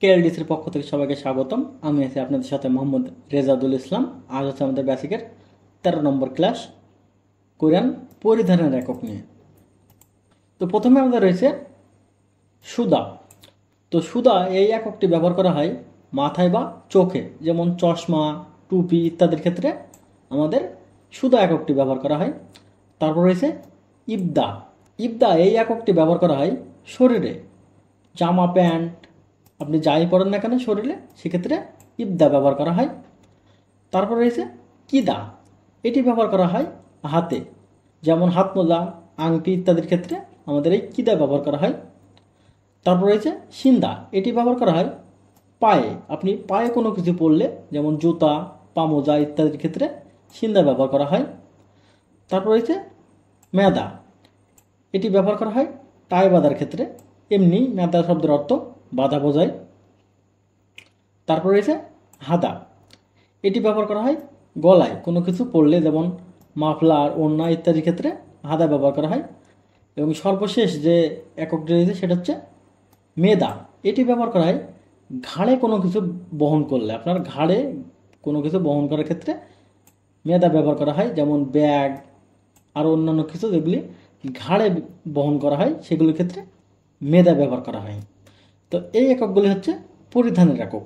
কেএলডিসির পক্ষ থেকে সবাইকে স্বাগতম। আমি আছি আপনাদের সাথে মোহাম্মদ রেজাদুল ইসলাম। আজ হচ্ছে আমাদের বেসিকের 13 নম্বর ক্লাস, কোরআন পরিধানের একক নিয়ে। তো প্রথমে আমাদের রয়েছে সুদা। তো সুদা এই এককটি ব্যবহার করা হয় মাথায় বা চোখে, যেমন চশমা, টুপি ইত্যাদির ক্ষেত্রে আমাদের সুদা এককটি ব্যবহার করা হয়। তারপর রয়েছে ইবদা। ইবদা এই এককটি ব্যবহার করা হয় শরীরে, জামা প্যান্ট আপনি যাই পরেন না কেন শরীরে, সেক্ষেত্রে ইবদা ব্যবহার করা হয়। তারপর রয়েছে কিদা। এটি ব্যবহার করা হয় হাতে, যেমন হাত মোজা, আংটি ইত্যাদির ক্ষেত্রে আমাদের এই কিদা ব্যবহার করা হয়। তারপর রয়েছে সিন্দা। এটি ব্যবহার করা হয় পায়ে, আপনি পায়ে কোনো কিছু পরলে, যেমন জুতা, পামোজা ইত্যাদির ক্ষেত্রে সিন্দা ব্যবহার করা হয়। তারপর রয়েছে মেদা। এটি ব্যবহার করা হয় টাই বাঁধার ক্ষেত্রে, এমনি মেদা শব্দের অর্থ বাধা বোঝায়। তারপর রয়েছে হাদা। এটি ব্যবহার করা হয় গলায় কোনো কিছু পরলে, যেমন মাফলার, ওড়না ইত্যাদি ক্ষেত্রে হাদা ব্যবহার করা হয়। এবং সর্বশেষ যে এককটি রয়েছে সেটা হচ্ছে মেদা। এটি ব্যবহার করা হয় ঘাড়ে কোনো কিছু বহন করলে, আপনার ঘাড়ে কোনো কিছু বহন করার ক্ষেত্রে মেদা ব্যবহার করা হয়, যেমন ব্যাগ আর অন্যান্য কিছু যেগুলি ঘাড়ে বহন করা হয় সেগুলির ক্ষেত্রে মেদা ব্যবহার করা হয়। তো এই এককগুলি হচ্ছে পরিধানের একক।